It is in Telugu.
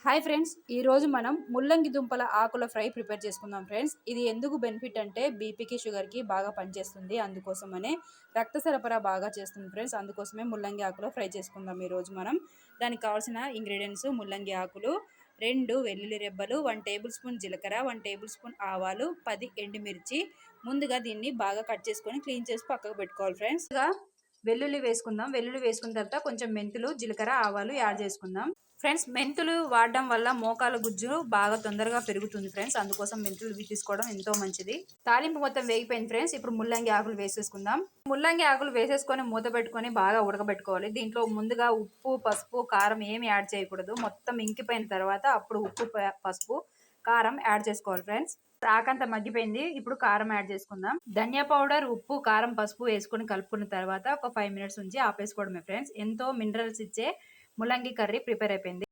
హాయ్ ఫ్రెండ్స్, ఈరోజు మనం ముల్లంగి దుంపల ఆకుల ఫ్రై ప్రిపేర్ చేసుకుందాం ఫ్రెండ్స్. ఇది ఎందుకు బెనిఫిట్ అంటే బీపీకి షుగర్కి బాగా పనిచేస్తుంది. అందుకోసమనే రక్త సరఫరా బాగా చేస్తుంది ఫ్రెండ్స్. అందుకోసమే ముల్లంగి ఆకులో ఫ్రై చేసుకుందాం ఈరోజు మనం. దానికి కావాల్సిన ఇంగ్రీడియంట్స్: ముల్లంగి ఆకులు, 2 వెల్లుల్లి రెబ్బలు, 1 టేబుల్ స్పూన్ జీలకర్ర, 1 టేబుల్ స్పూన్ ఆవాలు, 10 ఎండుమిర్చి. ముందుగా దీన్ని బాగా కట్ చేసుకొని క్లీన్ చేసి పక్కకు పెట్టుకోవాలి ఫ్రెండ్స్. వెల్లుల్లి వేసుకుందాం. వెల్లుల్లి వేసుకున్న తర్వాత కొంచెం మెంతులు, జీలకర్ర, ఆవాలు యాడ్ చేసుకుందాం ఫ్రెండ్స్. మెంతులు వాడడం వల్ల మోకాల గుజ్జు బాగా తొందరగా పెరుగుతుంది ఫ్రెండ్స్. అందుకోసం మెంతులు తీసుకోవడం ఎంతో మంచిది. తాలింపు మొత్తం వేగిపోయింది ఫ్రెండ్స్. ఇప్పుడు ముల్లంగి ఆకులు వేసేసుకుందాం. ముల్లంగి ఆకులు వేసేసుకొని మూత పెట్టుకొని బాగా ఉడకబెట్టుకోవాలి. దీంట్లో ముందుగా ఉప్పు, పసుపు, కారం ఏమి యాడ్ చేయకూడదు. మొత్తం ఇంకిపోయిన తర్వాత అప్పుడు ఉప్పు, పసుపు, కారం యాడ్ చేసుకోవాలి ఫ్రెండ్స్. ఆకంతా మగ్గిపోయింది. ఇప్పుడు కారం యాడ్ చేసుకుందాం. ధనియా పౌడర్, ఉప్పు, కారం, పసుపు వేసుకొని కలుపుకున్న తర్వాత ఒక 5 మినిట్స్ ఉంచి ఆపేసుకోవడమే ఫ్రెండ్స్. ఎంతో మినరల్స్ ఇచ్చే ముల్లంగి కర్రీ ప్రిపేర్ అయిపోయింది.